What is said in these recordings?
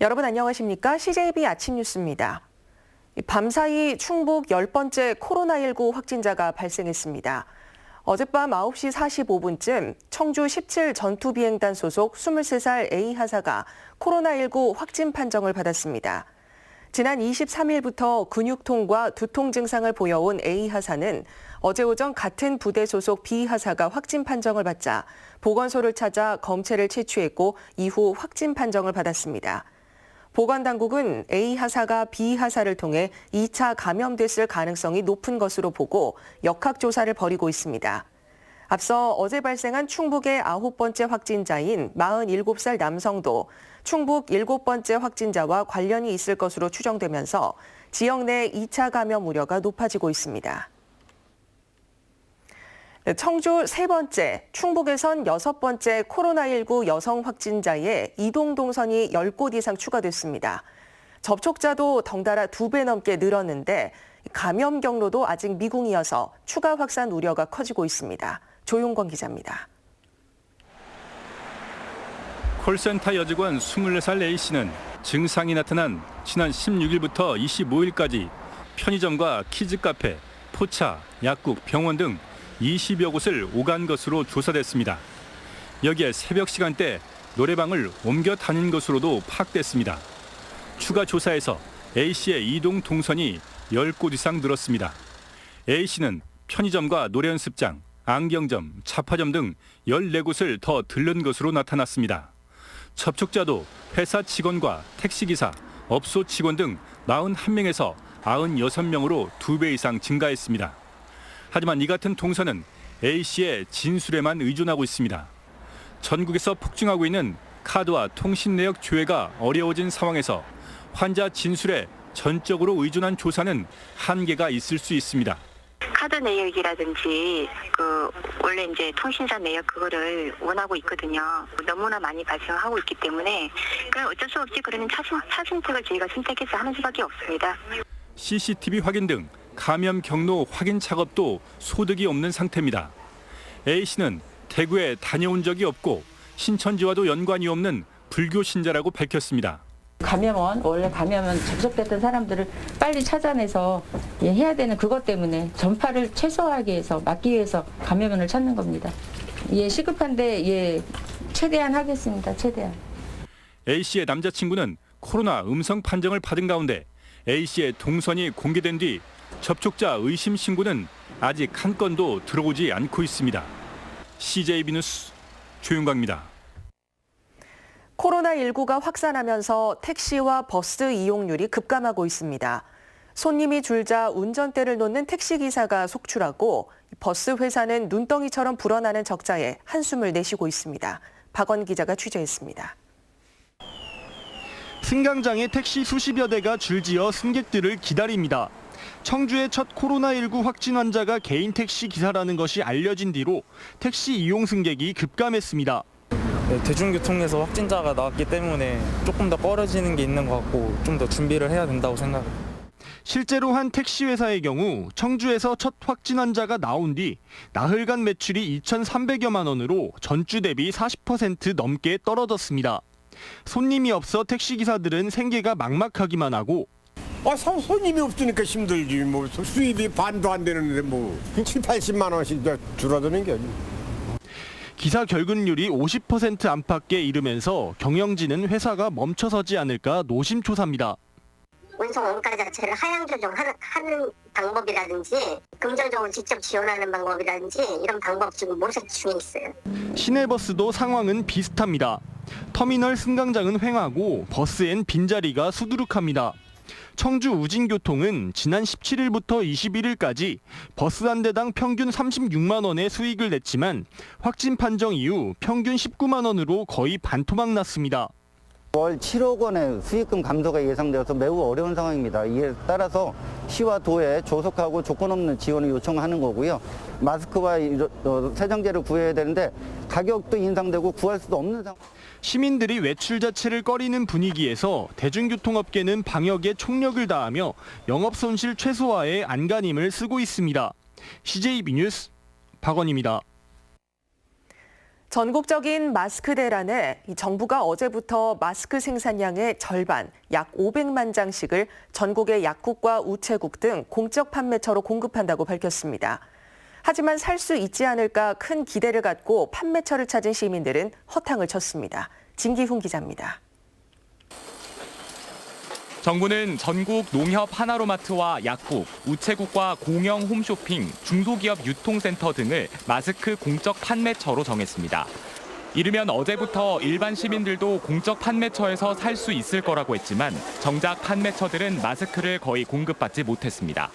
여러분 안녕하십니까? CJB 아침 뉴스입니다. 밤사이 충북 10번째 코로나19 확진자가 발생했습니다. 어젯밤 9시 45분쯤 청주 17 전투비행단 소속 23살 A 하사가 코로나19 확진 판정을 받았습니다. 지난 23일부터 근육통과 두통 증상을 보여온 A 하사는 어제 오전 같은 부대 소속 B 하사가 확진 판정을 받자 보건소를 찾아 검체를 채취했고 이후 확진 판정을 받았습니다. 보건당국은 A 하사가 B 하사를 통해 2차 감염됐을 가능성이 높은 것으로 보고 역학조사를 벌이고 있습니다. 앞서 어제 발생한 충북의 9번째 확진자인 47살 남성도 충북 7번째 확진자와 관련이 있을 것으로 추정되면서 지역 내 2차 감염 우려가 높아지고 있습니다. 청주 3번째, 충북에선 6번째 코로나19 여성 확진자에 이동 동선이 10곳 이상 추가됐습니다. 접촉자도 덩달아 2배 넘게 늘었는데 감염 경로도 아직 미궁이어서 추가 확산 우려가 커지고 있습니다. 조용권 기자입니다. 콜센터 여직원 24살 A씨는 증상이 나타난 지난 16일부터 25일까지 편의점과 키즈카페, 포차, 약국, 병원 등 20여 곳을 오간 것으로 조사됐습니다. 여기에 새벽 시간대 노래방을 옮겨 다닌 것으로도 파악됐습니다. 추가 조사에서 A씨의 이동 동선이 10곳 이상 늘었습니다. A씨는 편의점과 노래연습장, 안경점, 잡화점 등 14곳을 더 들른 것으로 나타났습니다. 접촉자도 회사 직원과 택시기사, 업소 직원 등 41명에서 96명으로 2배 이상 증가했습니다. 하지만 이 같은 동선은 A씨의 진술에만 의존하고 있습니다. 전국에서 폭증하고 있는 카드와 통신 내역 조회가 어려워진 상황에서 환자 진술에 전적으로 의존한 조사는 한계가 있을 수 있습니다. 카드 내역이라든지 원래 이제 통신사 내역 그거를 원하고 있거든요. 너무나 많이 발생하고 있기 때문에 그냥 어쩔 수 없이 그러면 차선택을 저희가 선택해서 하는 수밖에 없습니다. CCTV 확인 등 감염 경로 확인 작업도 소득이 없는 상태입니다. A씨는 대구에 다녀온 적이 없고 신천지와도 연관이 없는 불교 신자라고 밝혔습니다. 원래 감염은 접촉됐던 사람들을 빨리 찾아내서 해야 되는 그것 때문에 전파를 최소화하기 위해서 막기 위해서 감염원을 찾는 겁니다. 시급한데 최대한 하겠습니다. 최대한. A씨의 남자친구는 코로나 음성 판정을 받은 가운데 A씨의 동선이 공개된 뒤 접촉자 의심 신고는 아직 한 건도 들어오지 않고 있습니다. CJB 뉴스 조윤광입니다. 코로나19가 확산하면서 택시와 버스 이용률이 급감하고 있습니다. 손님이 줄자 운전대를 놓는 택시기사가 속출하고 버스 회사는 눈덩이처럼 불어나는 적자에 한숨을 내쉬고 있습니다. 박원 기자가 취재했습니다. 승강장에 택시 수십여 대가 줄지어 승객들을 기다립니다. 청주의 첫 코로나19 확진 환자가 개인 택시 기사라는 것이 알려진 뒤로 택시 이용 승객이 급감했습니다. 대중교통에서 확진자가 나왔기 때문에 조금 더 꺼려지는 게 있는 것 같고 좀 더 준비를 해야 된다고 생각해요. 실제로 한 택시 회사의 경우 청주에서 첫 확진 환자가 나온 뒤 나흘간 매출이 2,300여만 원으로 전주 대비 40% 넘게 떨어졌습니다. 손님이 없어 택시기사들은 생계가 막막하기만 하고 손님이 없으니까 힘들지. 수입이 반도 안 되는데 7, 80만 원씩 줄어드는 게 아니고. 기사 결근율이 50% 안팎에 이르면서 경영진은 회사가 멈춰서지 않을까 노심초사입니다. 운송 원가 자체를 하향 조정하는 방법이라든지 긍정적으로 직접 지원하는 방법이라든지 이런 방법 지금 모색 중에 있어요. 시내버스도 상황은 비슷합니다. 터미널 승강장은 횡하고 버스엔 빈자리가 수두룩합니다. 청주 우진교통은 지난 17일부터 21일까지 버스 한 대당 평균 36만 원의 수익을 냈지만 확진 판정 이후 평균 19만 원으로 거의 반토막 났습니다. 월 7억 원의 수익금 감소가 예상되어서 매우 어려운 상황입니다. 이에 따라서 시와 도에 조속하고 조건 없는 지원을 요청하는 거고요. 마스크와 세정제를 구해야 되는데 가격도 인상되고 구할 수도 없는 상황. 시민들이 외출 자체를 꺼리는 분위기에서 대중교통업계는 방역에 총력을 다하며 영업 손실 최소화에 안간힘을 쓰고 있습니다. CJB 뉴스 박원입니다. 전국적인 마스크 대란에 정부가 어제부터 마스크 생산량의 절반, 약 500만 장씩을 전국의 약국과 우체국 등 공적 판매처로 공급한다고 밝혔습니다. 하지만 살 수 있지 않을까 큰 기대를 갖고 판매처를 찾은 시민들은 허탕을 쳤습니다. 진기훈 기자입니다. 정부는 전국 농협 하나로마트와 약국, 우체국과 공영 홈쇼핑, 중소기업 유통센터 등을 마스크 공적 판매처로 정했습니다. 이르면 어제부터 일반 시민들도 공적 판매처에서 살 수 있을 거라고 했지만 정작 판매처들은 마스크를 거의 공급받지 못했습니다.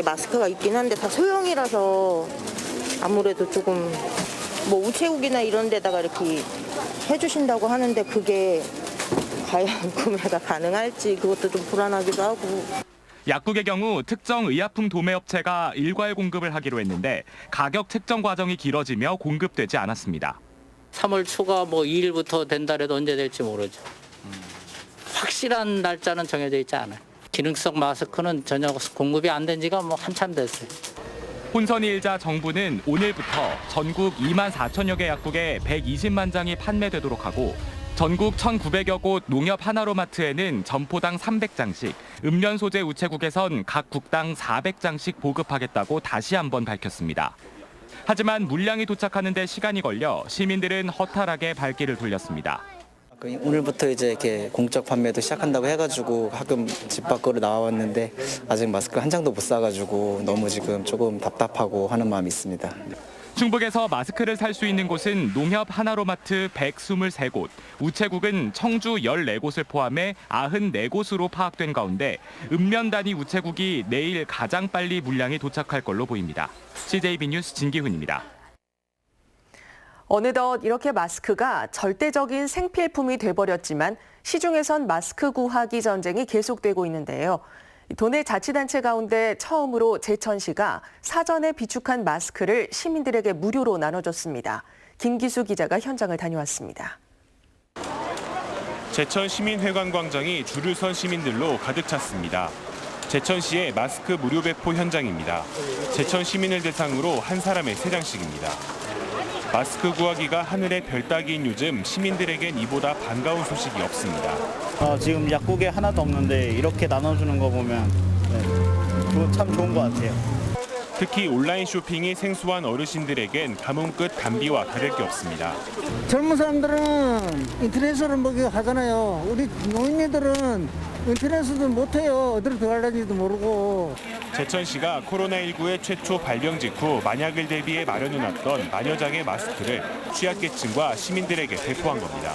마스크가 있긴 한데 다 소형이라서 아무래도 조금 뭐 우체국이나 이런 데다가 이렇게 해주신다고 하는데 그게 과연 구매가 가능할지 그것도 좀 불안하기도 하고. 약국의 경우 특정 의약품 도매업체가 일괄 공급을 하기로 했는데 가격 책정 과정이 길어지며 공급되지 않았습니다. 3월 초가 뭐 2일부터 된다 해도 언제 될지 모르죠. 확실한 날짜는 정해져 있지 않아요. 기능성 마스크는 전혀 공급이 안 된 지가 뭐 한참 됐어요. 혼선이 일자 정부는 오늘부터 전국 2만 4천여 개 약국에 120만 장이 판매되도록 하고 전국 1,900여 곳 농협 하나로마트에는 점포당 300장씩, 읍면 소재 우체국에선 각 국당 400장씩 보급하겠다고 다시 한번 밝혔습니다. 하지만 물량이 도착하는 데 시간이 걸려 시민들은 허탈하게 발길을 돌렸습니다. 오늘부터 이제 이렇게 공적 판매도 시작한다고 해가지고 가끔 집 밖으로 나왔는데 아직 마스크 한 장도 못 사가지고 너무 지금 조금 답답하고 하는 마음이 있습니다. 충북에서 마스크를 살 수 있는 곳은 농협 하나로마트 123곳, 우체국은 청주 14곳을 포함해 94곳으로 파악된 가운데 읍면 단위 우체국이 내일 가장 빨리 물량이 도착할 걸로 보입니다. CJB 뉴스 진기훈입니다. 어느덧 이렇게 마스크가 절대적인 생필품이 돼버렸지만 시중에선 마스크 구하기 전쟁이 계속되고 있는데요. 도내 자치단체 가운데 처음으로 제천시가 사전에 비축한 마스크를 시민들에게 무료로 나눠줬습니다. 김기수 기자가 현장을 다녀왔습니다. 제천 시민회관 광장이 줄을 선 시민들로 가득 찼습니다. 제천시의 마스크 무료 배포 현장입니다. 제천 시민을 대상으로 한 사람에 3장씩입니다. 마스크 구하기가 하늘의 별 따기인 요즘 시민들에겐 이보다 반가운 소식이 없습니다. 지금 약국에 하나도 없는데 이렇게 나눠주는 거 보면 그거 참 좋은 것 같아요. 특히 온라인 쇼핑이 생소한 어르신들에겐 가뭄 끝 단비와 다를 게 없습니다. 젊은 사람들은 인터넷으로 뭐 하잖아요. 우리 노인네들은 인터넷으로 못해요. 어디로 들어갈는지도 모르고. 제천시가 코로나19의 최초 발병 직후 만약을 대비해 마련해놨던 만여장의 마스크를 취약계층과 시민들에게 배포한 겁니다.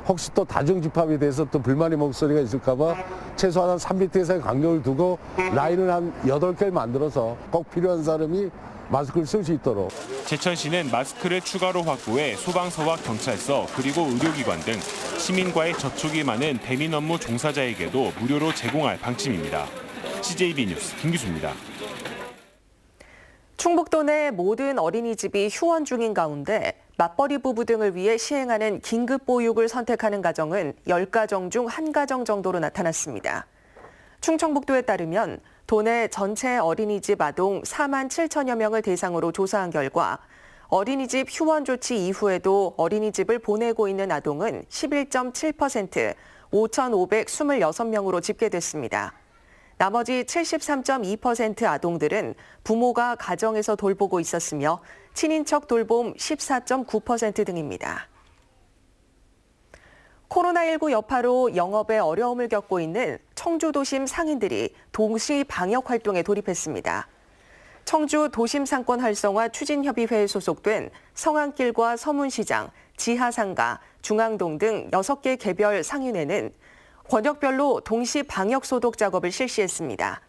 혹시 또 다중집합에 대해서 또 불만의 목소리가 있을까 봐 최소한 한 3m 이상의 간격을 두고 라인을 한 8개를 만들어서 꼭 필요한 사람이 마스크를 쓸 수 있도록. 제천시는 마스크를 추가로 확보해 소방서와 경찰서 그리고 의료기관 등 시민과의 접촉이 많은 대민 업무 종사자에게도 무료로 제공할 방침입니다. CJB 뉴스 김기수입니다. 충북도 내 모든 어린이집이 휴원 중인 가운데 맞벌이 부부 등을 위해 시행하는 긴급보육을 선택하는 가정은 10가정 중 1가정 정도로 나타났습니다. 충청북도에 따르면 도내 전체 어린이집 아동 4만 7천여 명을 대상으로 조사한 결과 어린이집 휴원 조치 이후에도 어린이집을 보내고 있는 아동은 11.7%, 5,526명으로 집계됐습니다. 나머지 73.2% 아동들은 부모가 가정에서 돌보고 있었으며 친인척 돌봄 14.9% 등입니다. 코로나19 여파로 영업에 어려움을 겪고 있는 청주 도심 상인들이 동시 방역 활동에 돌입했습니다. 청주 도심 상권 활성화 추진협의회에 소속된 성안길과 서문시장, 지하상가, 중앙동 등 6개 개별 상인회는 권역별로 동시 방역 소독 작업을 실시했습니다.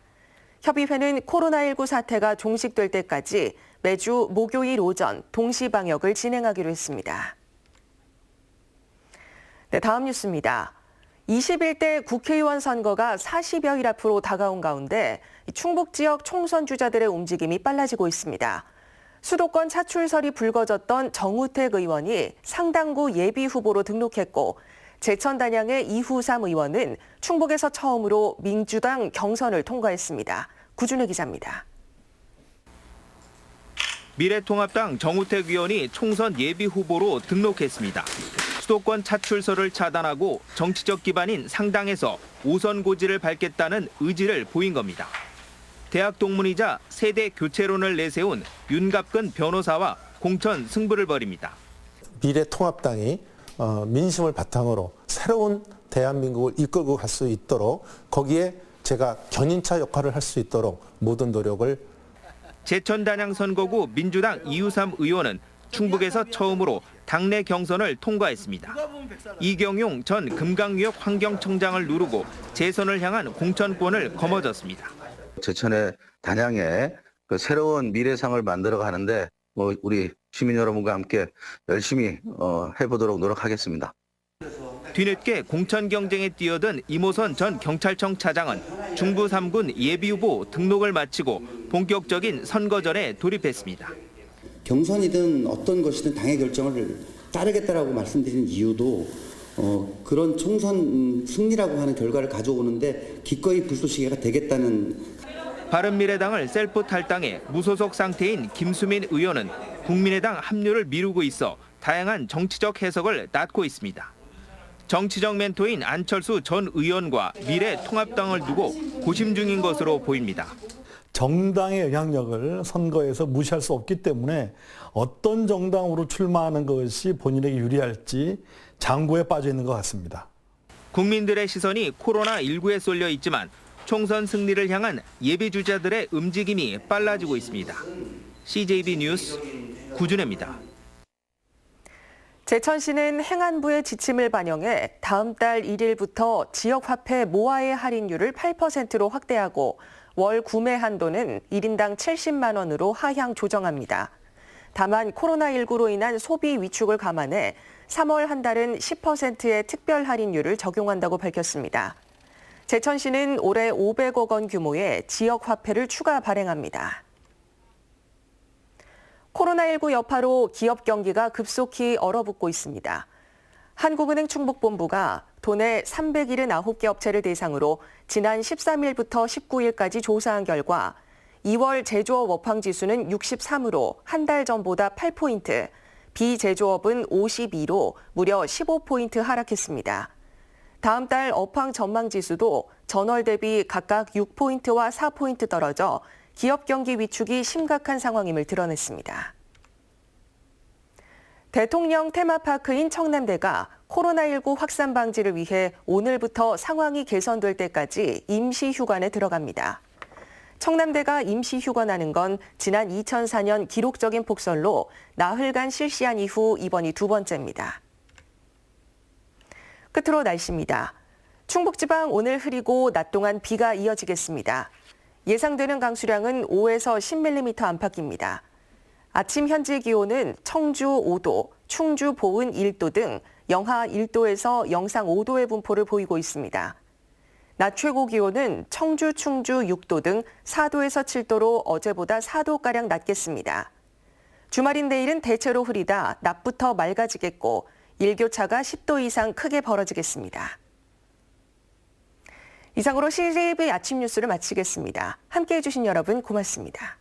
협의회는 코로나19 사태가 종식될 때까지 매주 목요일 오전 동시 방역을 진행하기로 했습니다. 네, 다음 뉴스입니다. 21대 국회의원 선거가 40여일 앞으로 다가온 가운데 충북 지역 총선 주자들의 움직임이 빨라지고 있습니다. 수도권 차출설이 불거졌던 정우택 의원이 상당구 예비 후보로 등록했고 제천 단양의 이후삼 의원은 충북에서 처음으로 민주당 경선을 통과했습니다. 구준혜 기자입니다. 미래통합당 정우택 의원이 총선 예비 후보로 등록했습니다. 수도권 차출설을 차단하고 정치적 기반인 상당에서 오선 고지를 밟겠다는 의지를 보인 겁니다. 대학 동문이자 세대 교체론을 내세운 윤갑근 변호사와 공천 승부를 벌입니다. 미래통합당이 민심을 바탕으로 새로운 대한민국을 이끌고 갈 수 있도록 거기에 제가 견인차 역할을 할 수 있도록 모든 노력을. 제천단양 선거구 민주당 이유삼 의원은 충북에서 처음으로 당내 경선을 통과했습니다. 이경용 전 금강유역 환경청장을 누르고 재선을 향한 공천권을 거머쥐었습니다. 제천의 단양에 그 새로운 미래상을 만들어 가는데 우리 시민 여러분과 함께 열심히 해보도록 노력하겠습니다. 뒤늦게 공천 경쟁에 뛰어든 이모선 전 경찰청 차장은 중부 3군 예비후보 등록을 마치고 본격적인 선거전에 돌입했습니다. 경선이든 어떤 것이든 당의 결정을 따르겠다라고 말씀드린 이유도 그런 총선 승리라고 하는 결과를 가져오는데 기꺼이 불쏘시개가 되겠다는. 바른미래당을 셀프 탈당해 무소속 상태인 김수민 의원은 국민의당 합류를 미루고 있어 다양한 정치적 해석을 낳고 있습니다. 정치적 멘토인 안철수 전 의원과 미래통합당을 두고 고심 중인 것으로 보입니다. 정당의 영향력을 선거에서 무시할 수 없기 때문에 어떤 정당으로 출마하는 것이 본인에게 유리할지 장고에 빠져 있는 것 같습니다. 국민들의 시선이 코로나19에 쏠려 있지만 총선 승리를 향한 예비 주자들의 움직임이 빨라지고 있습니다. CJB 뉴스 구준혜입니다. 제천시는 행안부의 지침을 반영해 다음 달 1일부터 지역화폐 모아의 할인율을 8%로 확대하고 월 구매 한도는 1인당 70만 원으로 하향 조정합니다. 다만 코로나19로 인한 소비 위축을 감안해 3월 한 달은 10%의 특별 할인율을 적용한다고 밝혔습니다. 제천시는 올해 500억 원 규모의 지역화폐를 추가 발행합니다. 코로나19 여파로 기업 경기가 급속히 얼어붙고 있습니다. 한국은행 충북본부가 도내 379개 업체를 대상으로 지난 13일부터 19일까지 조사한 결과 2월 제조업 업황 지수는 63으로 한 달 전보다 8포인트, 비제조업은 52로 무려 15포인트 하락했습니다. 다음 달 업황 전망 지수도 전월 대비 각각 6포인트와 4포인트 떨어져 기업 경기 위축이 심각한 상황임을 드러냈습니다. 대통령 테마파크인 청남대가 코로나19 확산 방지를 위해 오늘부터 상황이 개선될 때까지 임시 휴관에 들어갑니다. 청남대가 임시 휴관하는 건 지난 2004년 기록적인 폭설로 나흘간 실시한 이후 이번이 두 번째입니다. 끝으로 날씨입니다. 충북지방 오늘 흐리고 낮 동안 비가 이어지겠습니다. 예상되는 강수량은 5에서 10mm 안팎입니다. 아침 현재 기온은 청주 5도, 충주 보은 1도 등 영하 1도에서 영상 5도의 분포를 보이고 있습니다. 낮 최고 기온은 청주, 충주 6도 등 4도에서 7도로 어제보다 4도가량 낮겠습니다. 주말인 내일은 대체로 흐리다 낮부터 맑아지겠고 일교차가 10도 이상 크게 벌어지겠습니다. 이상으로 CJB 아침 뉴스를 마치겠습니다. 함께해 주신 여러분 고맙습니다.